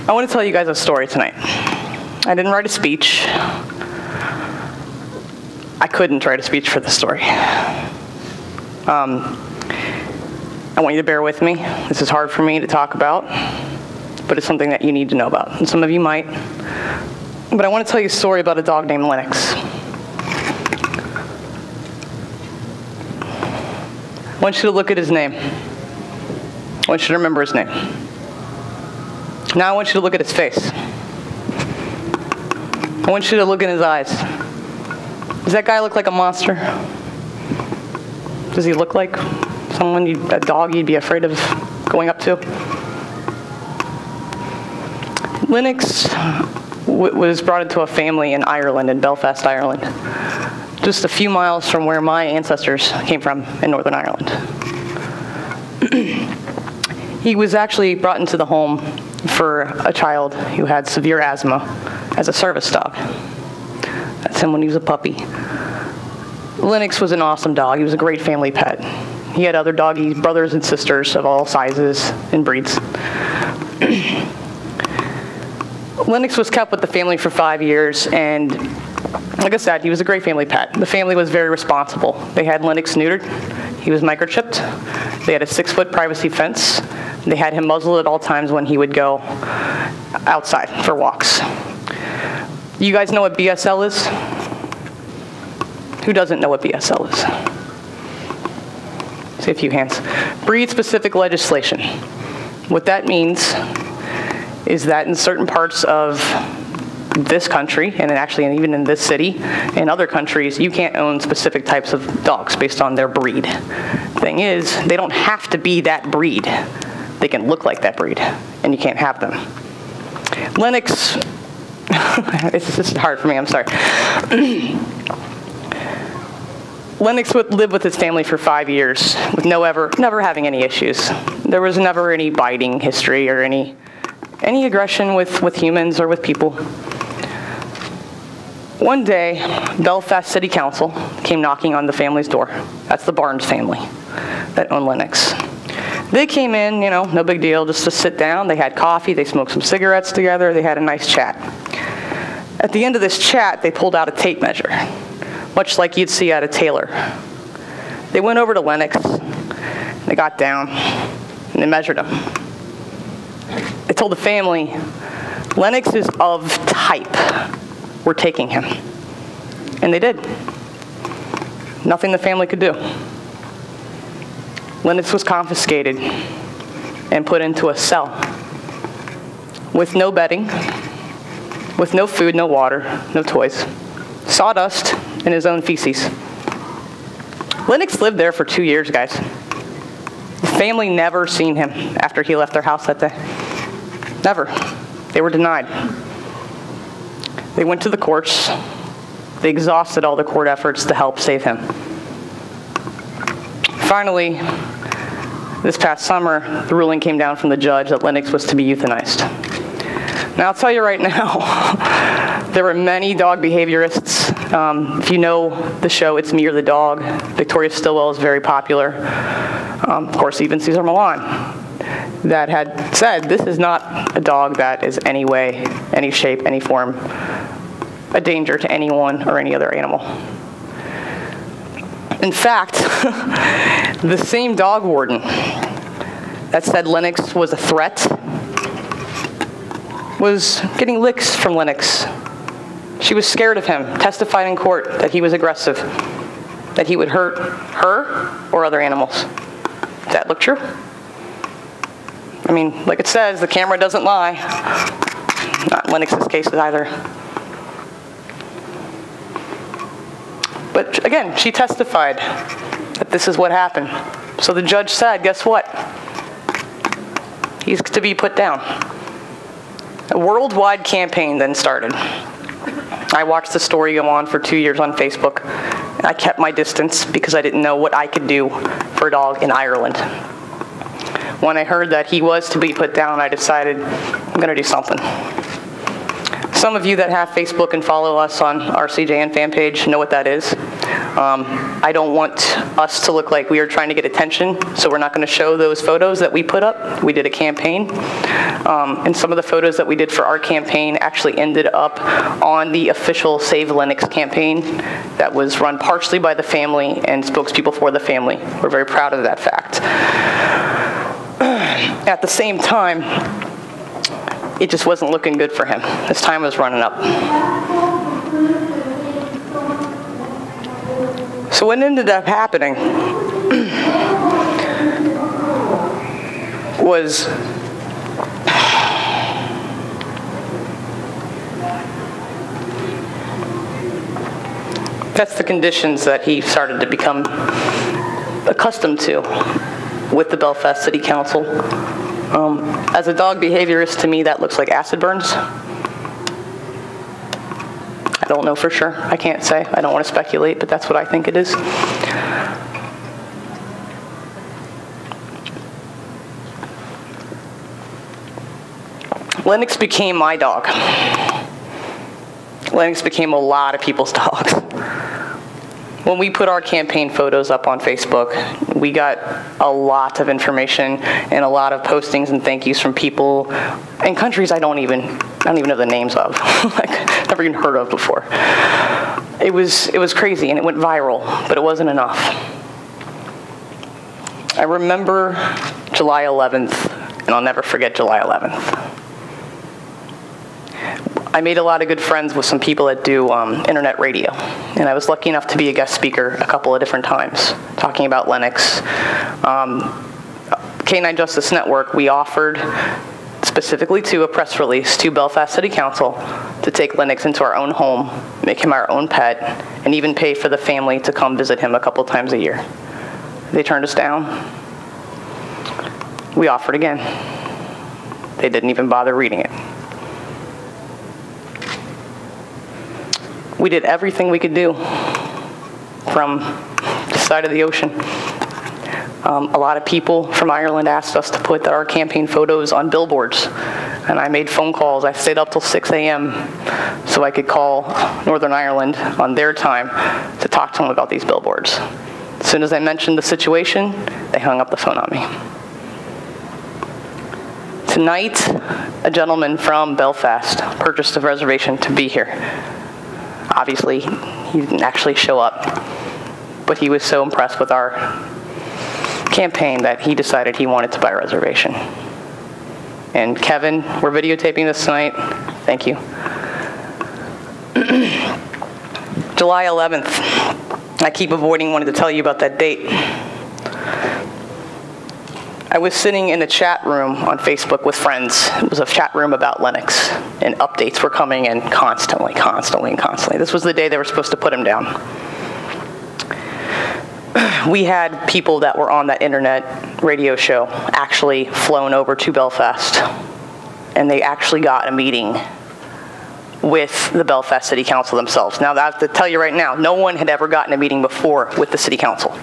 I want to tell you guys a story tonight. I didn't write a speech. I couldn't write a speech for this story. I want you to bear with me. This is hard for me to talk about, but it's something that you need to know about, and some of you might. But I want to tell you a story about a dog named Lennox. I want you to look at his name. I want you to remember his name. Now I want you to look at his face. I want you to look in his eyes. Does that guy look like a monster? Does he look like someone, a dog you'd be afraid of going up to? Lennox was brought into a family in Ireland, in Belfast, Ireland, just a few miles from where my ancestors came from in Northern Ireland. He was actually brought into the home for a child who had severe asthma as a service dog. That's him when he was a puppy. Lennox was an awesome dog. He was a great family pet. He had other doggy brothers and sisters of all sizes and breeds. Lennox was kept with the family for 5 years, and like I said, he was a great family pet. The family was very responsible. They had Lennox neutered. He was microchipped. They had a 6-foot privacy fence. They had him muzzled at all times when he would go outside for walks. You guys know what BSL is? Who doesn't know what BSL is? See a few hands. Breed-specific legislation. What that means is that in certain parts of this country, and actually even in this city, and other countries, you can't own specific types of dogs based on their breed. Thing is, they don't have to be that breed. They can look like that breed, and you can't have them. Lennox, this is hard for me, I'm sorry. Lennox would live with his family for 5 years with never having any issues. There was never any biting history or any aggression with humans or with people. One day, Belfast City Council came knocking on the family's door. That's the Barnes family that owned Lennox. They came in, no big deal, just to sit down. They had coffee, they smoked some cigarettes together, they had a nice chat. At the end of this chat, they pulled out a tape measure, much like you'd see at a tailor. They went over to Lennox, they got down, and they measured him. They told the family, Lennox is of type. We're taking him. And they did. Nothing the family could do. Lennox was confiscated and put into a cell with no bedding, with no food, no water, no toys, sawdust, and his own feces. Lennox lived there for 2 years, guys. The family never seen him after he left their house that day. Never. They were denied. They went to the courts. They exhausted all the court efforts to help save him. Finally, this past summer, the ruling came down from the judge that Lennox was to be euthanized. Now, I'll tell you right now, there were many dog behaviorists. If you know the show, It's Me or the Dog, Victoria Stilwell is very popular. Of course, even Cesar Millan, that had said, this is not a dog that is any way, any shape, any form, a danger to anyone or any other animal. In fact, the same dog warden that said Lennox was a threat was getting licks from Lennox. She was scared of him, testified in court that he was aggressive, that he would hurt her or other animals. Does that look true? I mean, like it says, the camera doesn't lie. Not in Lennox's case either. But again, she testified that this is what happened. So the judge said, guess what? He's to be put down. A worldwide campaign then started. I watched the story go on for 2 years on Facebook. I kept my distance because I didn't know what I could do for a dog in Ireland. When I heard that he was to be put down, I decided I'm going to do something. Some of you that have Facebook and follow us on our CJN fan page know what that is. I don't want us to look like we are trying to get attention, so we're not going to show those photos that we put up. We did a campaign, and some of the photos that we did for our campaign actually ended up on the official Save Lennox campaign that was run partially by the family and spokespeople for the family. We're very proud of that fact. At the same time, it just wasn't looking good for him. His time was running up. So what ended up happening was that's the conditions that he started to become accustomed to with the Belfast City Council. As a dog behaviorist, to me, that looks like acid burns. I don't know for sure. I can't say. I don't want to speculate, but that's what I think it is. Lennox became my dog. Lennox became a lot of people's dogs. When we put our campaign photos up on Facebook, we got a lot of information and a lot of postings and thank yous from people in countries I don't even know the names of, like never even heard of before. It was crazy and it went viral, but it wasn't enough. I remember July 11th, and I'll never forget July 11th. I made a lot of good friends with some people that do internet radio, and I was lucky enough to be a guest speaker a couple of different times, talking about Lennox. Canine Justice Network, we offered specifically to a press release to Belfast City Council to take Lennox into our own home, make him our own pet, and even pay for the family to come visit him a couple times a year. They turned us down. We offered again. They didn't even bother reading it. We did everything we could do from the side of the ocean. A lot of people from Ireland asked us to put our campaign photos on billboards, and I made phone calls. I stayed up till 6 a.m. so I could call Northern Ireland on their time to talk to them about these billboards. As soon as I mentioned the situation, they hung up the phone on me. Tonight, a gentleman from Belfast purchased a reservation to be here. Obviously, he didn't actually show up, but he was so impressed with our campaign that he decided he wanted to buy a reservation. And Kevin, we're videotaping this tonight. Thank you. July 11th. I keep avoiding wanting to tell you about that date. I was sitting in a chat room on Facebook with friends. It was a chat room about Lennox, and updates were coming in constantly. This was the day they were supposed to put him down. We had people that were on that internet radio show actually flown over to Belfast, and they actually got a meeting with the Belfast City Council themselves. Now, I have to tell you right now, no one had ever gotten a meeting before with the City Council.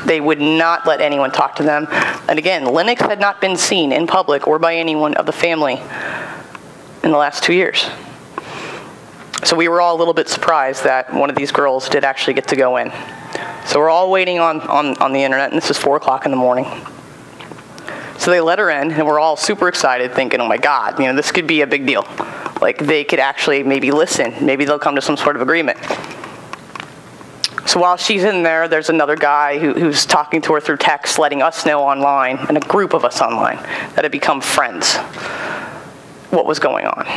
They would not let anyone talk to them. And again, Lennox had not been seen in public or by anyone of the family in the last 2 years. So we were all a little bit surprised that one of these girls did actually get to go in. So we're all waiting on the internet, and this is 4 o'clock in the morning. So they let her in, and we're all super excited, thinking, oh my God, this could be a big deal. Like, they could actually maybe listen. Maybe they'll come to some sort of agreement. So while she's in there, there's another guy who's talking to her through text, letting us know online, and a group of us online, that had become friends, what was going on.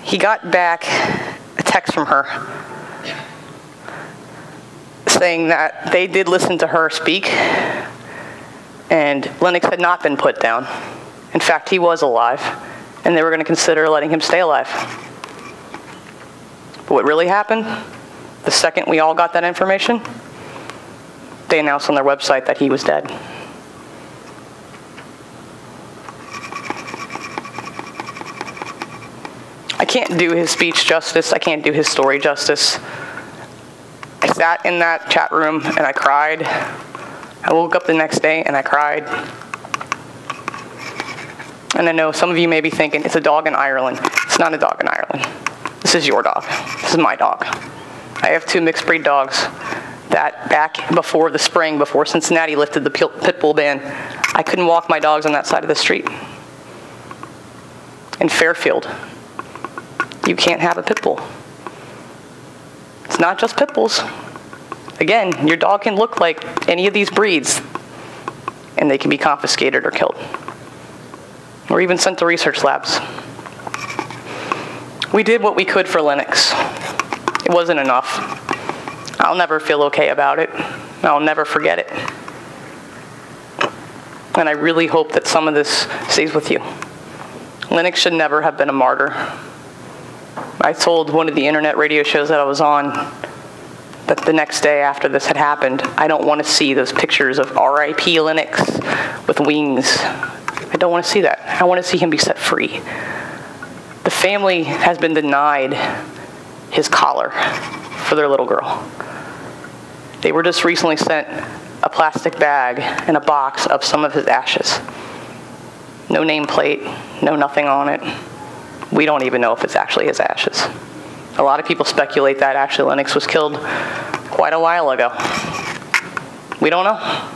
He got back a text from her saying that they did listen to her speak, and Lennox had not been put down. In fact, he was alive, and they were going to consider letting him stay alive. But what really happened, the second we all got that information, they announced on their website that he was dead. I can't do his speech justice. I can't do his story justice. I sat in that chat room and I cried. I woke up the next day and I cried. And I know some of you may be thinking, it's a dog in Ireland. It's not a dog in Ireland. This This is your dog. This is my dog. I have 2 mixed breed dogs that back before the spring, before Cincinnati lifted the pit bull ban, I couldn't walk my dogs on that side of the street. In Fairfield, you can't have a pit bull. It's not just pit bulls. Again, your dog can look like any of these breeds, and they can be confiscated or killed, or even sent to research labs. We did what we could for Lennox. It wasn't enough. I'll never feel okay about it. I'll never forget it. And I really hope that some of this stays with you. Lennox should never have been a martyr. I told one of the internet radio shows that I was on that the next day after this had happened, I don't want to see those pictures of R.I.P. Lennox with wings. I don't want to see that. I want to see him be set free. The family has been denied his collar for their little girl. They were just recently sent a plastic bag and a box of some of his ashes. No nameplate, no nothing on it. We don't even know if it's actually his ashes. A lot of people speculate that actually Lennox was killed quite a while ago. We don't know.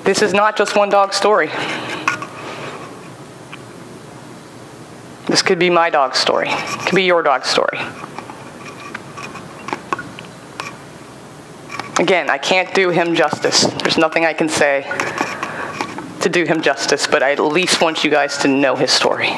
This is not just one dog's story. This could be my dog's story. It could be your dog's story. Again, I can't do him justice. There's nothing I can say to do him justice, but I at least want you guys to know his story.